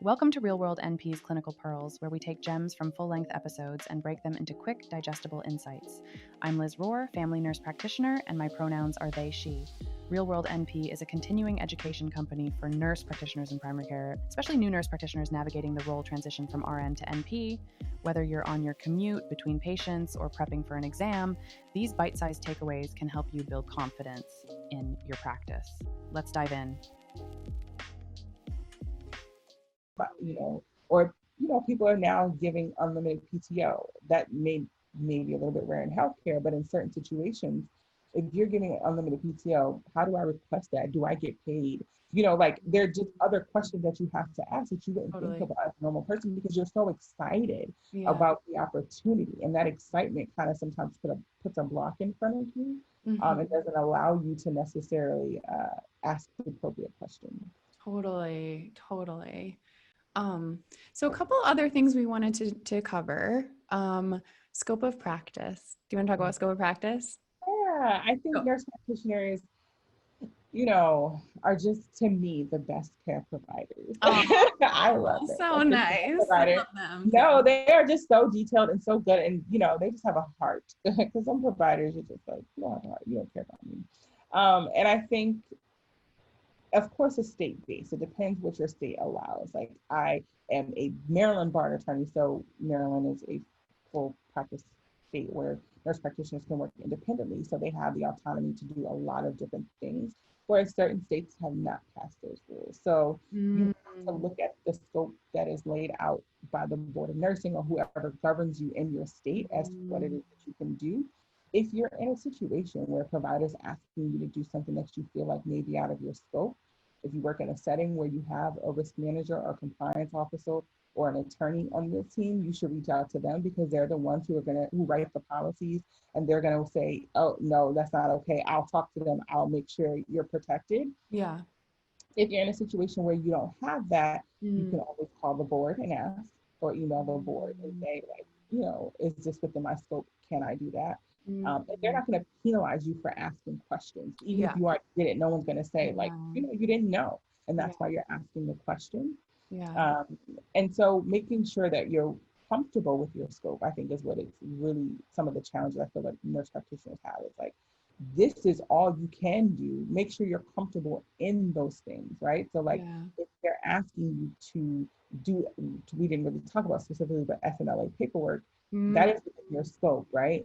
Welcome to Real World NP's Clinical Pearls, where we take gems from full-length episodes and break them into quick, digestible insights. I'm Liz Rohr, family nurse practitioner, and my pronouns are they, she. Real World NP is a continuing education company for nurse practitioners in primary care, especially new nurse practitioners navigating the role transition from RN to NP. Whether you're on your commute between patients or prepping for an exam, these bite-sized takeaways can help you build confidence in your practice. Let's dive in. Or people are now giving unlimited PTO. That may be a little bit rare in healthcare, but in certain situations, if you're giving unlimited PTO, how do I request that? Do I get paid? There are just other questions that you have to ask that you wouldn't think about as a normal person because you're so excited about the opportunity. And that excitement kind of sometimes puts a block in front of you. It doesn't allow you to necessarily ask the appropriate questions. Totally. So a couple other things we wanted to cover. Scope of practice. Do you want to talk about scope of practice? Yeah, I think nurse practitioners, are just, to me, the best care providers. I love it. So nice. I love them. No, they are just so detailed and so good. And, they just have a heart. Because some providers are just like, you don't have a heart. You don't care about me. And I think, of course, it's state-based. It depends what your state allows. Like, I am a Maryland bar attorney, so Maryland is a full practice state where nurse practitioners can work independently, so they have the autonomy to do a lot of different things, whereas certain states have not passed those rules. So you have to look at the scope that is laid out by the Board of Nursing or whoever governs you in your state as to what it is that you can do. If you're in a situation where a provider is asking you to do something that you feel like may be out of your scope, if you work in a setting where you have a risk manager or compliance officer or an attorney on your team, you should reach out to them because they're the ones who write the policies, and they're gonna say, oh, no, that's not okay. I'll talk to them. I'll make sure you're protected. Yeah. If you're in a situation where you don't have that, you can always call the board and ask, or email the board and say, is this within my scope? Can I do that? And they're not going to penalize you for asking questions. Even if you already did it, no one's going to say you didn't know. And that's why you're asking the question. Yeah. And so making sure that you're comfortable with your scope, I think, is what it's really some of the challenges I feel like nurse practitioners have. It's like, this is all you can do. Make sure you're comfortable in those things, right? So if they're asking you to do, we didn't really talk about specifically, but FMLA paperwork, that is within your scope, right?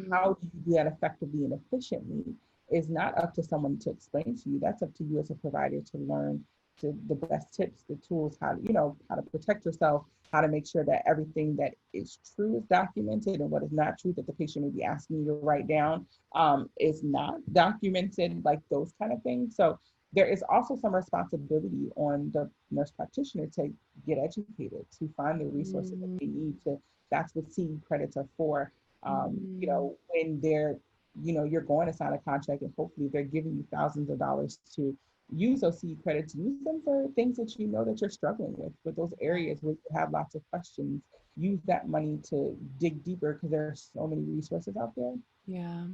How do you do that effectively and efficiently is not up to someone to explain to you. That's up to you as a provider to learn the best tips, the tools, how to protect yourself, how to make sure that everything that is true is documented and what is not true that the patient may be asking you to write down is not documented, like those kind of things. So there is also some responsibility on the nurse practitioner to get educated, to find the resources that they need to. That's what CE credits are for. When you're going to sign a contract and hopefully they're giving you thousands of dollars to use those CE credits, use them for things that that you're struggling with those areas where you have lots of questions. Use that money to dig deeper because there are so many resources out there. Yeah.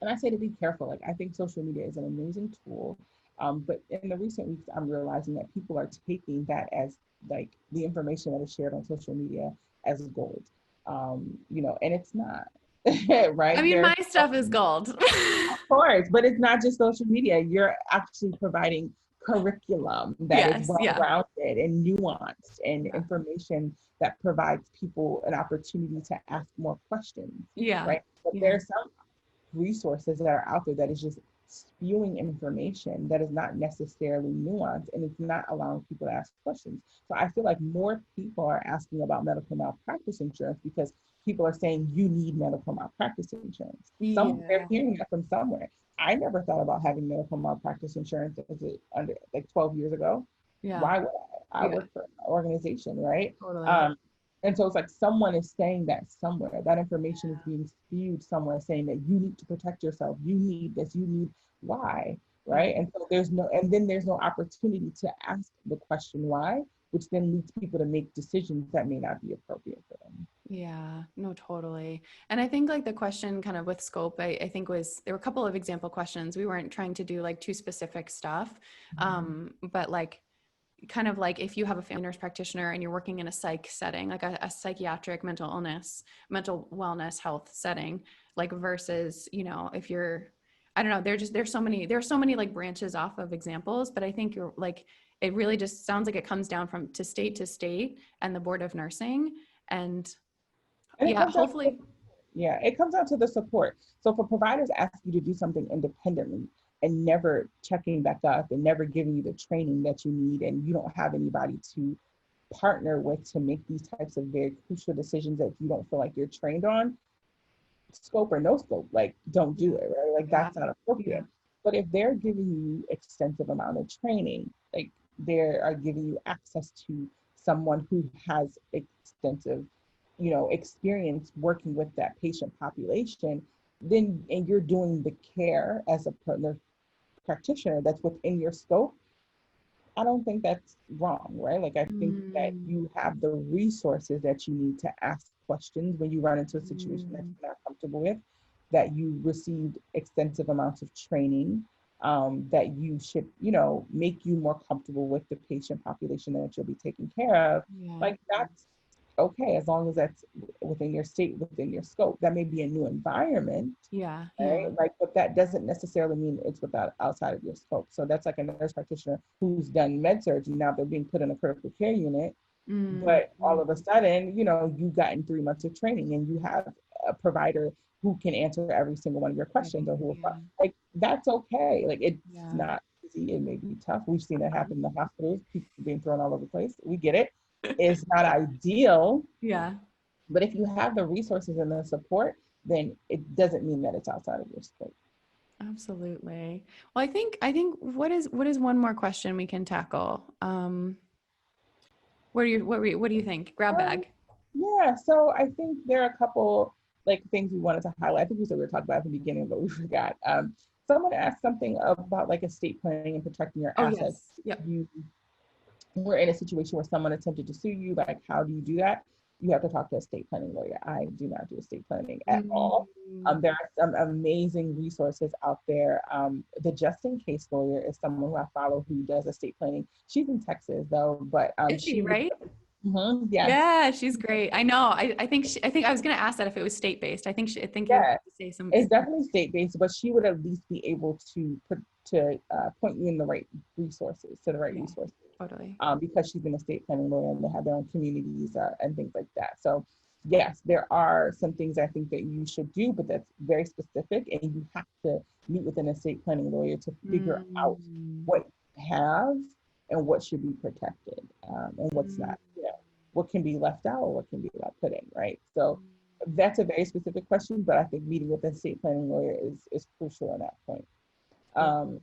And I say to be careful. Like, I think social media is an amazing tool. But in the recent weeks, I'm realizing that people are taking that as like the information that is shared on social media as gold. And it's not, right? I mean, my stuff is gold. Of course, but it's not just social media. You're actually providing curriculum that is well-rounded and nuanced and information that provides people an opportunity to ask more questions. Right. But there's some resources that are out there that is just spewing information that is not necessarily nuanced, and it's not allowing people to ask questions. So I feel like more people are asking about medical malpractice insurance because people are saying you need medical malpractice insurance. They're hearing that from somewhere. I never thought about having medical malpractice insurance under 12 years ago. Why would I? I work for an organization, right? Totally. And so it's like someone is saying that somewhere. That information is being spewed somewhere, saying that you need to protect yourself. You need this. You need why, right? And so there's no opportunity to ask the question why, which then leads people to make decisions that may not be appropriate for them. Yeah, no, totally. And I think like the question kind of with scope, I think there were a couple of example questions. We weren't trying to do like too specific stuff, but like kind of like if you have a family nurse practitioner and you're working in a psych setting, like a psychiatric mental wellness health setting, like versus, you know, if you're, I don't know, there's so many like branches off of examples, but I think you're like, it really just sounds like it comes down to state and the board of nursing. And And yeah, hopefully. it comes down to the support. So if a providers ask you to do something independently and never checking back up and never giving you the training that you need, and you don't have anybody to partner with to make these types of very crucial decisions that you don't feel like you're trained on, scope or no scope, like don't do it, right? Like that's not appropriate. But if they're giving you extensive amount of training, like they are giving you access to someone who has extensive, you know, experience working with that patient population, then, and you're doing the care as a partner practitioner that's within your scope, I don't think that's wrong, right? Like I think that you have the resources that you need to ask questions when you run into a situation that you're not comfortable with, that you received extensive amounts of training, that you should, you know, make you more comfortable with the patient population that you'll be taking care of. Like that's okay, as long as that's within your state, within your scope. That may be a new environment, right? Like, but that doesn't necessarily mean it's without outside of your scope. So that's like a nurse practitioner who's done med surg, and now they're being put in a critical care unit. But all of a sudden, you know, you've gotten 3 months of training and you have a provider who can answer every single one of your questions, or who will, like, that's okay. Like, it's not easy. It may be tough. We've seen that happen in the hospitals, people being thrown all over the place. We get it. It's not ideal. But if you have the resources and the support, then it doesn't mean that it's outside of your scope. Absolutely. Well, I think what is one more question we can tackle? What do you think? Grab bag. Yeah, so I think there are a couple like things we wanted to highlight. I think we said we were talking about at the beginning, but we forgot. Someone asked something about like estate planning and protecting your assets. You were in a situation where someone attempted to sue you, like how do you do that? You have to talk to a estate planning lawyer. I do not do estate planning at all. There are some amazing resources out there. The Just In Case lawyer is someone who I follow who does estate planning. She's in Texas though, but is she right? Yes. Yeah, she's great. I know. I think I was going to ask that if it was state based. I think you would have to say some. It's definitely state based, but she would at least be able to point you in the right resources, to the right resources. Totally. Because she's an estate planning lawyer and they have their own communities and things like that. So yes, there are some things I think that you should do, but that's very specific, and you have to meet with an estate planning lawyer to figure out what you have and what should be protected, and what's not, you know, what can be left out or what can be put in, right? So that's a very specific question, but I think meeting with an estate planning lawyer is crucial at that point.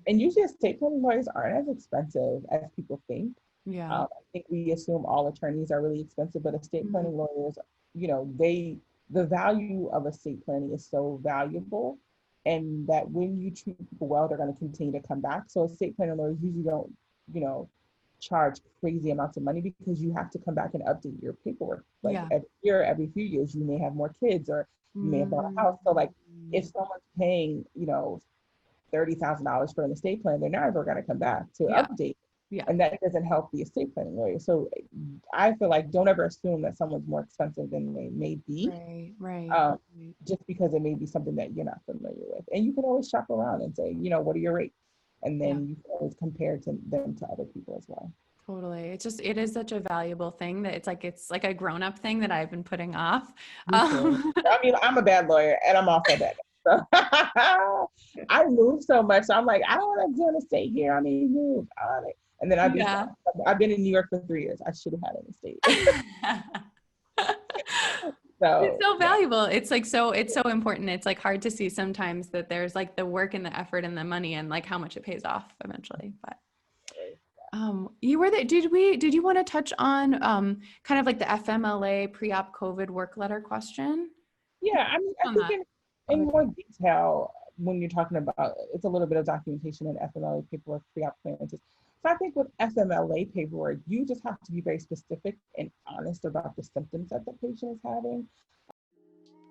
And usually estate planning lawyers aren't as expensive as people think. I think we assume all attorneys are really expensive, but estate planning lawyers, you know, the value of estate planning is so valuable, and that when you treat people well, they're going to continue to come back. So estate planning lawyers usually don't, you know, charge crazy amounts of money, because you have to come back and update your paperwork. Like every year, every few years, you may have more kids, or you may have bought a house. So like if someone's paying, you know, $30,000 for an estate plan, they're never going to come back to update. And that doesn't help the estate planning lawyer. So I feel like don't ever assume that someone's more expensive than they may be. Just because it may be something that you're not familiar with. And you can always shop around and say, you know, what are your rates? And then you can always compare them to other people as well. Totally. It is such a valuable thing that it's like a grown-up thing that I've been putting off. I mean, I'm a bad lawyer and I'm also bad. So I move so much. So I'm like, I don't want to do an estate here. I need to move. And then I've been in New York for 3 years. I should have had an estate. So it's so valuable. It's like, it's so important. It's like hard to see sometimes that there's like the work and the effort and the money and like how much it pays off eventually. But you were there. Did you want to touch on kind of like the FMLA pre-op COVID work letter question? Yeah, I mean, I think in more detail, when you're talking about, it's a little bit of documentation in FMLA paperwork, pre-op clearances. So I think with FMLA paperwork, you just have to be very specific and honest about the symptoms that the patient is having.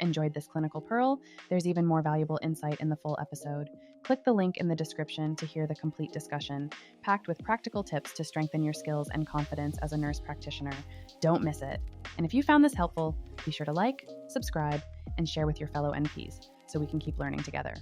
Enjoyed this clinical pearl? There's even more valuable insight in the full episode. Click the link in the description to hear the complete discussion, packed with practical tips to strengthen your skills and confidence as a nurse practitioner. Don't miss it. And if you found this helpful, be sure to like, subscribe, and share with your fellow NPs so we can keep learning together.